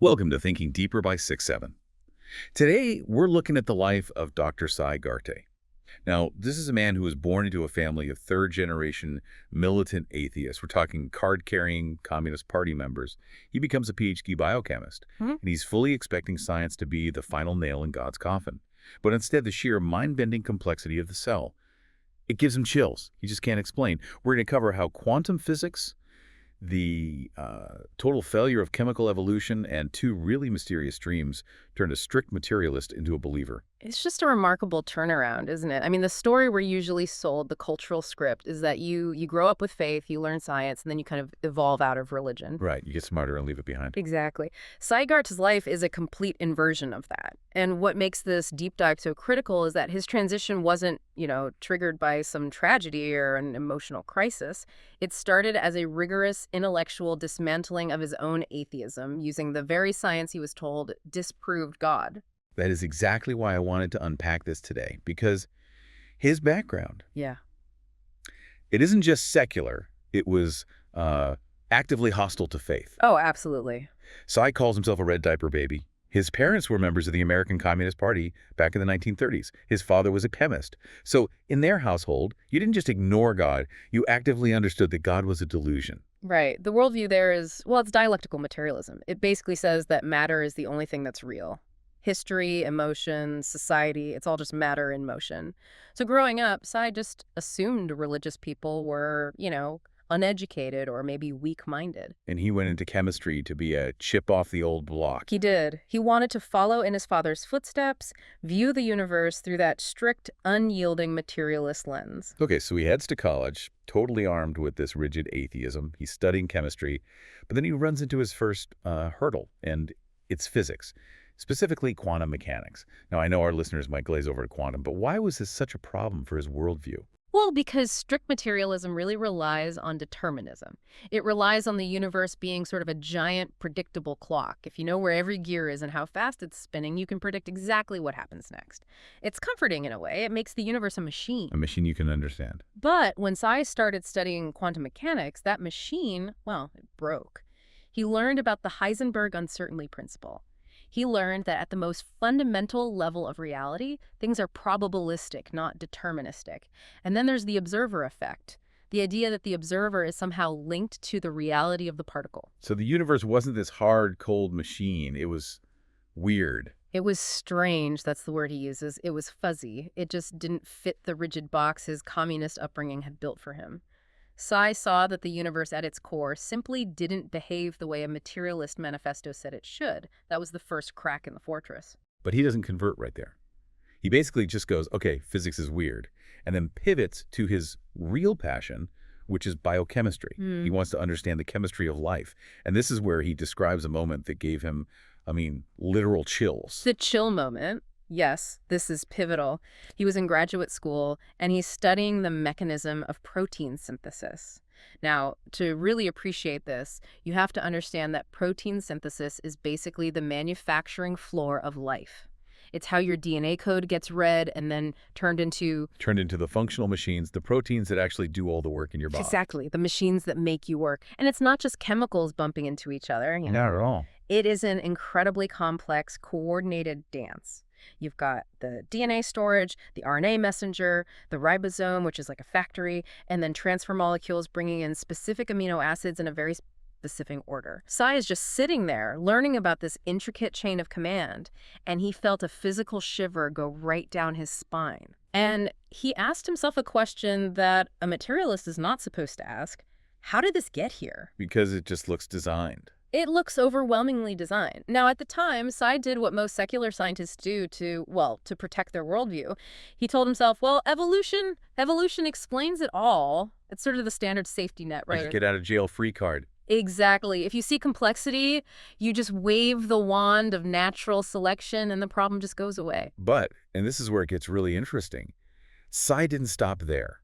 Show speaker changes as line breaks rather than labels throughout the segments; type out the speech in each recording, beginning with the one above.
Welcome to Thinking Deeper by 6-7. Today, we're looking at the life of Dr. Sai Garte. Now, this is a man who was born into a family of third-generation militant atheists. We're talking card-carrying Communist Party members. He becomes a PhD biochemist, and he's fully expecting science to be the final nail in God's coffin. But instead, the sheer mind-bending complexity of the cell. It gives him chills. He just can't explain. We're going to cover how quantum physics, the total failure of chemical evolution, and two really mysterious dreams turned a strict materialist into a believer.
It's just a remarkable turnaround, isn't it? I mean, the story we're usually sold, the cultural script, is that you grow up with faith, you learn science, and then you kind of evolve out of religion.
Right, you get smarter and leave it behind.
Exactly. Sai Garte's life is a complete inversion of that. And what makes this deep dive so critical is that his transition wasn't, triggered by some tragedy or an emotional crisis. It started as a rigorous intellectual dismantling of his own atheism, using the very science he was told disproved God.
That is exactly why I wanted to unpack this today, because his background,
Yeah.
it isn't just secular, it was actively hostile to faith.
Oh, absolutely.
Sai calls himself a red diaper baby. His parents were members of the American Communist Party back in the 1930s. His father was a chemist. So in their household, you didn't just ignore God, you actively understood that God was a delusion.
Right. The worldview there is, well, it's dialectical materialism. It basically says that matter is the only thing that's real. History, emotion, society, it's all just matter in motion. So growing up, Sai just assumed religious people were, uneducated or maybe weak-minded.
And he went into chemistry to be a chip off the old block.
He did. He wanted to follow in his father's footsteps, view the universe through that strict, unyielding materialist lens.
Okay, so he heads to college, totally armed with this rigid atheism. He's studying chemistry, but then he runs into his first hurdle, and it's physics. Specifically quantum mechanics. Now, I know our listeners might glaze over to quantum, but why was this such a problem for his worldview?
Well, because strict materialism really relies on determinism. It relies on the universe being sort of a giant, predictable clock. If you know where every gear is and how fast it's spinning, you can predict exactly what happens next. It's comforting in a way. It makes the universe a machine.
A machine you can understand.
But when Sai started studying quantum mechanics, that machine, well, it broke. He learned about the Heisenberg uncertainty principle. He learned that at the most fundamental level of reality, things are probabilistic, not deterministic. And then there's the observer effect, the idea that the observer is somehow linked to the reality of the particle.
So the universe wasn't this hard, cold machine. It was weird.
It was strange, that's the word he uses. It was fuzzy. It just didn't fit the rigid box his communist upbringing had built for him. Sai saw that the universe at its core simply didn't behave the way a materialist manifesto said it should. That was the first crack in the fortress.
But he doesn't convert right there. He basically just goes, okay, physics is weird, and then pivots to his real passion, which is biochemistry. He wants to understand the chemistry of life. And this is where he describes a moment that gave him, literal chills.
The chill moment. Yes, this is pivotal. He was in graduate school, and he's studying the mechanism of protein synthesis. Now, to really appreciate this, you have to understand that protein synthesis is basically the manufacturing floor of life. It's how your DNA code gets read and then turned into
the functional machines, the proteins that actually do all the work in your body.
Exactly, the machines that make you work. And it's not just chemicals bumping into each other.
Not at all.
It is an incredibly complex, coordinated dance. You've got the DNA storage, the RNA messenger, the ribosome, which is like a factory, and then transfer molecules bringing in specific amino acids in a very specific order. Sai is just sitting there learning about this intricate chain of command, and he felt a physical shiver go right down his spine. And he asked himself a question that a materialist is not supposed to ask. How did this get here?
Because it just looks designed.
It looks overwhelmingly designed. Now, at the time, Sai did what most secular scientists do to protect their worldview. He told himself, well, evolution explains it all. It's sort of the standard safety net, right?
Just get out of jail free card.
Exactly. If you see complexity, you just wave the wand of natural selection and the problem just goes away.
But, and this is where it gets really interesting, Sai didn't stop there.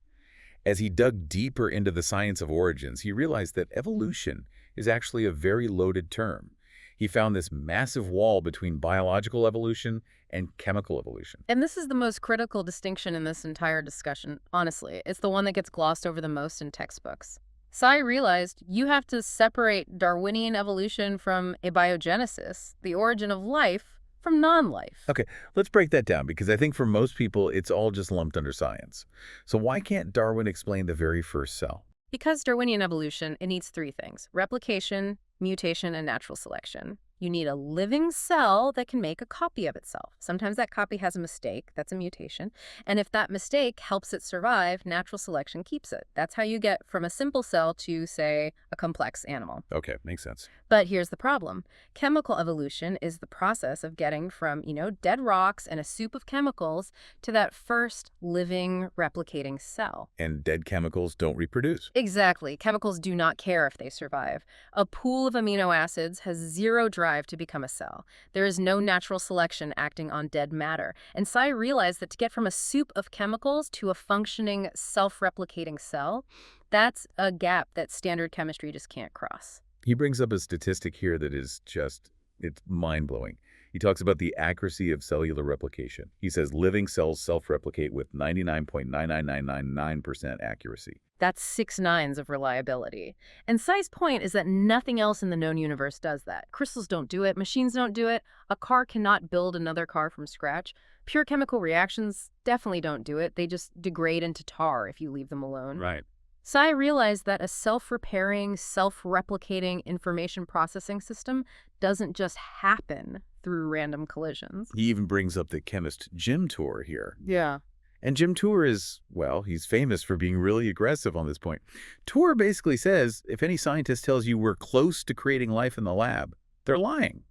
As he dug deeper into the science of origins, he realized that evolution is actually a very loaded term. He found this massive wall between biological evolution and chemical evolution.
And this is the most critical distinction in this entire discussion, honestly. It's the one that gets glossed over the most in textbooks. Sai realized you have to separate Darwinian evolution from abiogenesis, the origin of life, from non-life.
Okay, let's break that down because I think for most people, it's all just lumped under science. So why can't Darwin explain the very first cell?
Because Darwinian evolution, it needs three things: replication, mutation, and natural selection. You need a living cell that can make a copy of itself. Sometimes that copy has a mistake, that's a mutation. And if that mistake helps it survive, natural selection keeps it. That's how you get from a simple cell to, say, a complex animal.
Okay, makes sense.
But here's the problem. Chemical evolution is the process of getting from, dead rocks and a soup of chemicals to that first living, replicating cell.
And dead chemicals don't reproduce.
Exactly. Chemicals do not care if they survive. A pool of amino acids has zero drive to become a cell. There is no natural selection acting on dead matter. And Sai realized that to get from a soup of chemicals to a functioning, self-replicating cell, that's a gap that standard chemistry just can't cross.
He brings up a statistic here that is just, it's mind-blowing. He talks about the accuracy of cellular replication. He says living cells self-replicate with 99.99999% accuracy.
That's 6 nines of reliability. And Sai's point is that nothing else in the known universe does that. Crystals don't do it. Machines don't do it. A car cannot build another car from scratch. Pure chemical reactions definitely don't do it. They just degrade into tar if you leave them alone.
Right.
Sai realized that a self-repairing, self-replicating information processing system doesn't just happen through random collisions.
He even brings up the chemist Jim Tour here.
Yeah.
And Jim Tour is, well, he's famous for being really aggressive on this point. Tour basically says if any scientist tells you we're close to creating life in the lab, they're lying.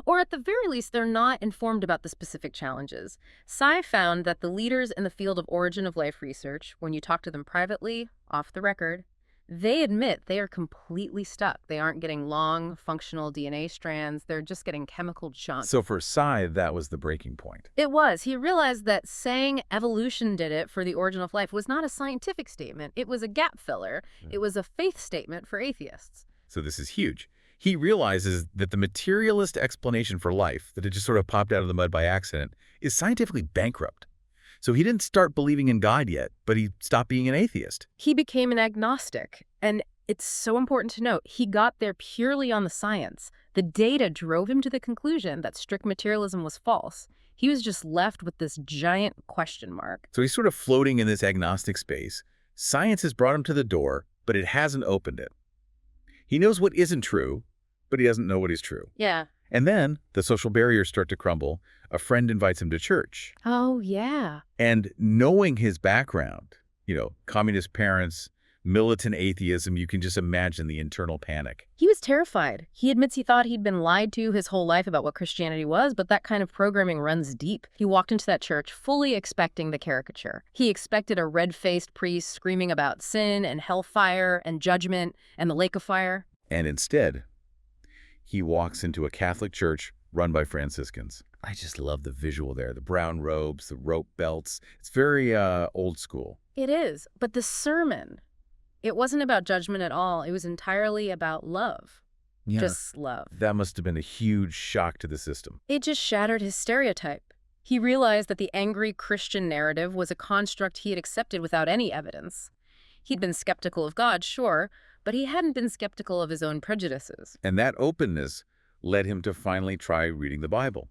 Or at the very least, they're not informed about the specific challenges. Sai found that the leaders in the field of origin of life research, when you talk to them privately, off the record, they admit they are completely stuck. They aren't getting long, functional DNA strands. They're just getting chemical junk.
So for Sai, that was the breaking point.
It was. He realized that saying evolution did it for the origin of life was not a scientific statement. It was a gap filler. It was a faith statement for atheists.
So this is huge. He realizes that the materialist explanation for life, that it just sort of popped out of the mud by accident, is scientifically bankrupt. So he didn't start believing in God yet, but he stopped being an atheist.
He became an agnostic. And it's so important to note, he got there purely on the science. The data drove him to the conclusion that strict materialism was false. He was just left with this giant question mark.
So he's sort of floating in this agnostic space. Science has brought him to the door, but it hasn't opened it. He knows what isn't true, but he doesn't know what is true.
Yeah.
And then the social barriers start to crumble. A friend invites him to church.
Oh, yeah.
And knowing his background, communist parents, militant atheism, you can just imagine the internal panic.
He was terrified. He admits he thought he'd been lied to his whole life about what Christianity was, but that kind of programming runs deep. He walked into that church fully expecting the caricature. He expected a red-faced priest screaming about sin and hellfire and judgment and the lake of fire.
And instead, he walks into a Catholic church run by Franciscans. I just love the visual there. The brown robes, the rope belts. It's very old school.
It is. But the sermon, it wasn't about judgment at all. It was entirely about love.
Yeah,
just love.
That must have been a huge shock to the system.
It just shattered his stereotype. He realized that the angry Christian narrative was a construct he had accepted without any evidence. He'd been skeptical of God, sure, but he hadn't been skeptical of his own prejudices.
And that openness led him to finally try reading the Bible.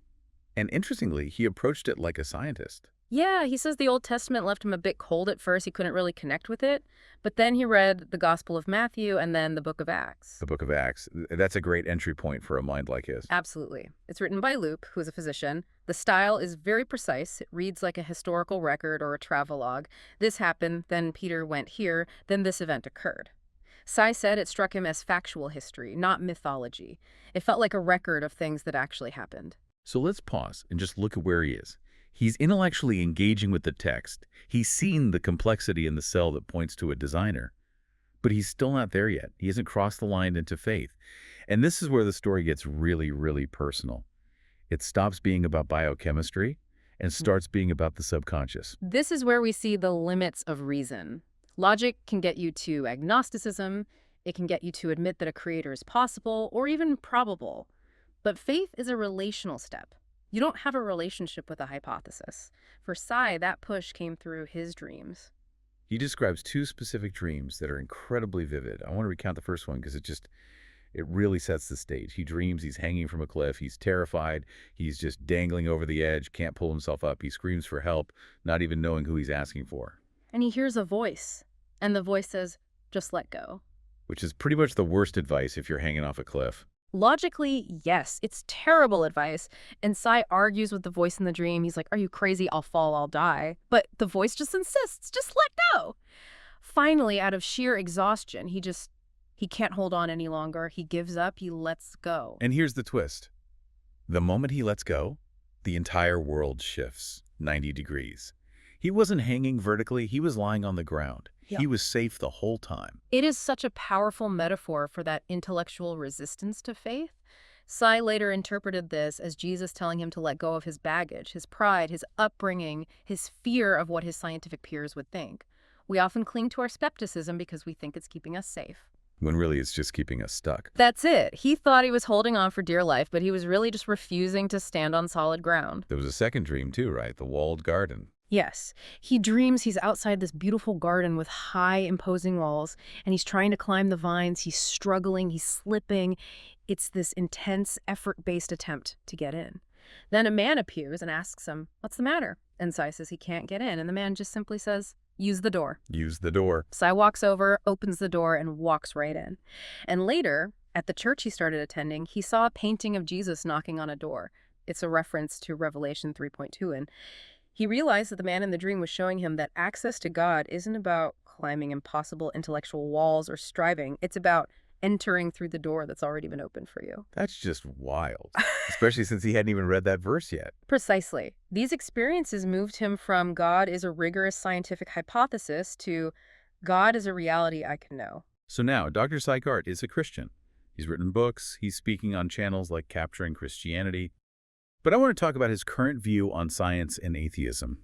And interestingly, he approached it like a scientist.
Yeah, he says the Old Testament left him a bit cold at first. He couldn't really connect with it. But then he read the Gospel of Matthew and then the Book of Acts.
The Book of Acts. That's a great entry point for a mind like his.
Absolutely. It's written by Luke, who is a physician. The style is very precise. It reads like a historical record or a travelogue. This happened, then Peter went here, then this event occurred. Sai said it struck him as factual history, not mythology. It felt like a record of things that actually happened.
So let's pause and just look at where he is. He's intellectually engaging with the text. He's seen the complexity in the cell that points to a designer. But he's still not there yet. He hasn't crossed the line into faith. And this is where the story gets really, really personal. It stops being about biochemistry and starts being about the subconscious.
This is where we see the limits of reason. Logic can get you to agnosticism. It can get you to admit that a creator is possible or even probable. But faith is a relational step. You don't have a relationship with a hypothesis. For Sai, that push came through his dreams.
He describes two specific dreams that are incredibly vivid. I want to recount the first one because it really sets the stage. He dreams he's hanging from a cliff. He's terrified. He's just dangling over the edge, can't pull himself up. He screams for help, not even knowing who he's asking for.
And he hears a voice, and the voice says, "Just let go."
Which is pretty much the worst advice if you're hanging off a cliff.
Logically, yes, it's terrible advice. And Sai argues with the voice in the dream. He's like, "Are you crazy? I'll fall, I'll die." But the voice just insists, "Just let go." Finally, out of sheer exhaustion, he can't hold on any longer. He gives up, he lets go.
And here's the twist. The moment he lets go, the entire world shifts 90 degrees. He wasn't hanging vertically, he was lying on the ground.
Yeah.
He was safe the whole time.
It is such a powerful metaphor for that intellectual resistance to faith. Sai later interpreted this as Jesus telling him to let go of his baggage, his pride, his upbringing, his fear of what his scientific peers would think. We often cling to our skepticism because we think it's keeping us safe.
When really it's just keeping us stuck.
That's it. He thought he was holding on for dear life, but he was really just refusing to stand on solid ground.
There was a second dream too, right? The walled garden.
Yes. He dreams he's outside this beautiful garden with high, imposing walls, and he's trying to climb the vines. He's struggling. He's slipping. It's this intense, effort-based attempt to get in. Then a man appears and asks him, "What's the matter?" And Sai says he can't get in, and the man just simply says, "Use the door."
Use the door.
Sai walks over, opens the door, and walks right in. And later, at the church he started attending, he saw a painting of Jesus knocking on a door. It's a reference to Revelation 3.2, and he realized that the man in the dream was showing him that access to God isn't about climbing impossible intellectual walls or striving. It's about entering through the door that's already been opened for you.
That's just wild, especially since he hadn't even read that verse yet.
Precisely. These experiences moved him from God is a rigorous scientific hypothesis to God is a reality I can know.
So now, Dr. Sykart is a Christian. He's written books, he's speaking on channels like Capturing Christianity. But I want to talk about his current view on science and atheism.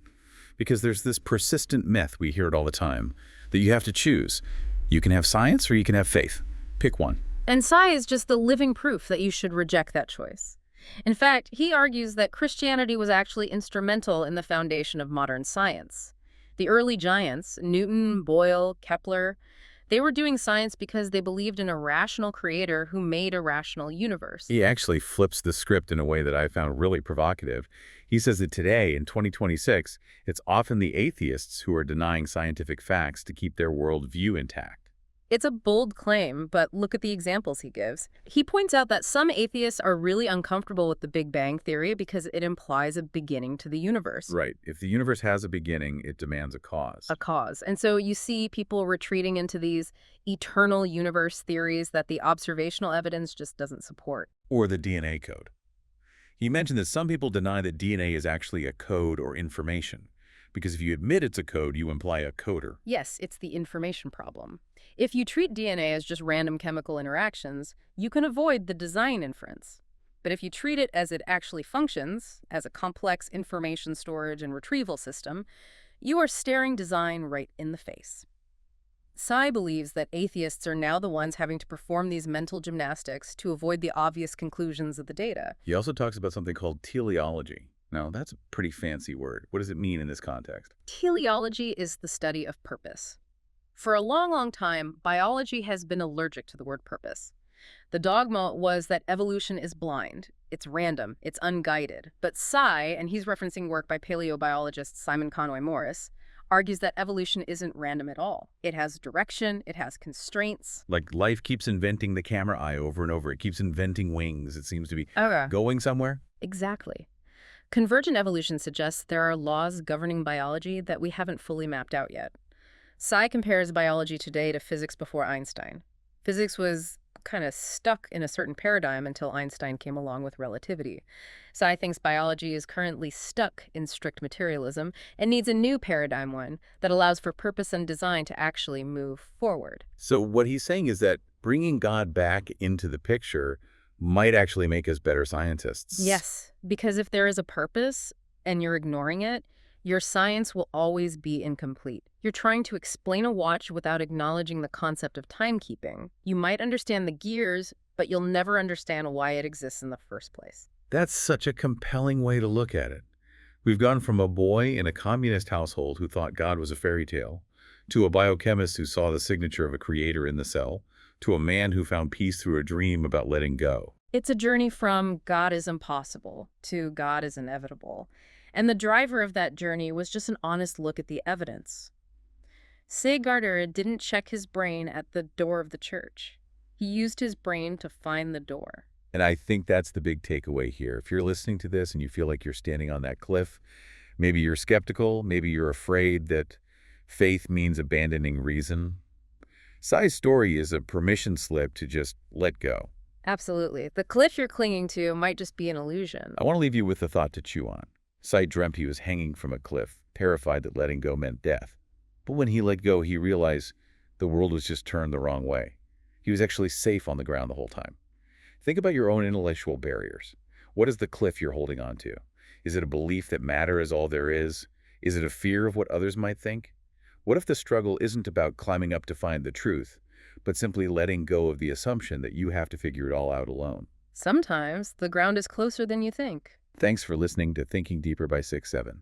Because there's this persistent myth, we hear it all the time, that you have to choose. You can have science or you can have faith. Pick one.
And Sai is just the living proof that you should reject that choice. In fact, he argues that Christianity was actually instrumental in the foundation of modern science. The early giants, Newton, Boyle, Kepler, they were doing science because they believed in a rational creator who made a rational universe.
He actually flips the script in a way that I found really provocative. He says that today, in 2026, it's often the atheists who are denying scientific facts to keep their worldview intact.
It's a bold claim, but look at the examples he gives. He points out that some atheists are really uncomfortable with the Big Bang Theory because it implies a beginning to the universe.
Right. If the universe has a beginning, it demands a cause.
A cause. And so you see people retreating into these eternal universe theories that the observational evidence just doesn't support.
Or the DNA code. He mentioned that some people deny that DNA is actually a code or information, because if you admit it's a code, you imply a coder.
Yes, it's the information problem. If you treat DNA as just random chemical interactions, you can avoid the design inference. But if you treat it as it actually functions, as a complex information storage and retrieval system, you are staring design right in the face. Sai believes that atheists are now the ones having to perform these mental gymnastics to avoid the obvious conclusions of the data.
He also talks about something called teleology. Now, that's a pretty fancy word. What does it mean in this context?
Teleology is the study of purpose. For a long, long time, biology has been allergic to the word purpose. The dogma was that evolution is blind, it's random, it's unguided. But Sai, and he's referencing work by paleobiologist Simon Conway Morris, argues that evolution isn't random at all. It has direction, it has constraints.
Like life keeps inventing the camera eye over and over. It keeps inventing wings. It seems to be going somewhere.
Exactly. Convergent evolution suggests there are laws governing biology that we haven't fully mapped out yet. Sai compares biology today to physics before Einstein. Physics was kind of stuck in a certain paradigm until Einstein came along with relativity. Sai thinks biology is currently stuck in strict materialism and needs a new paradigm one that allows for purpose and design to actually move forward.
So what he's saying is that bringing God back into the picture might actually make us better scientists.
Yes, because if there is a purpose and you're ignoring it, your science will always be incomplete. You're trying to explain a watch without acknowledging the concept of timekeeping. You might understand the gears, but you'll never understand why it exists in the first place.
That's such a compelling way to look at it. We've gone from a boy in a communist household who thought God was a fairy tale to a biochemist who saw the signature of a creator in the cell, to a man who found peace through a dream about letting go.
It's a journey from God is impossible to God is inevitable. And the driver of that journey was just an honest look at the evidence. Garter didn't check his brain at the door of the church. He used his brain to find the door.
And I think that's the big takeaway here. If you're listening to this and you feel like you're standing on that cliff, maybe you're skeptical, maybe you're afraid that faith means abandoning reason. Sai's story is a permission slip to just let go.
Absolutely. The cliff you're clinging to might just be an illusion.
I want to leave you with a thought to chew on. Sai dreamt he was hanging from a cliff, terrified that letting go meant death. But when he let go, he realized the world was just turned the wrong way. He was actually safe on the ground the whole time. Think about your own intellectual barriers. What is the cliff you're holding on to? Is it a belief that matter is all there is? Is it a fear of what others might think? What if the struggle isn't about climbing up to find the truth, but simply letting go of the assumption that you have to figure it all out alone?
Sometimes the ground is closer than you think.
Thanks for listening to Thinking Deeper by 6-7.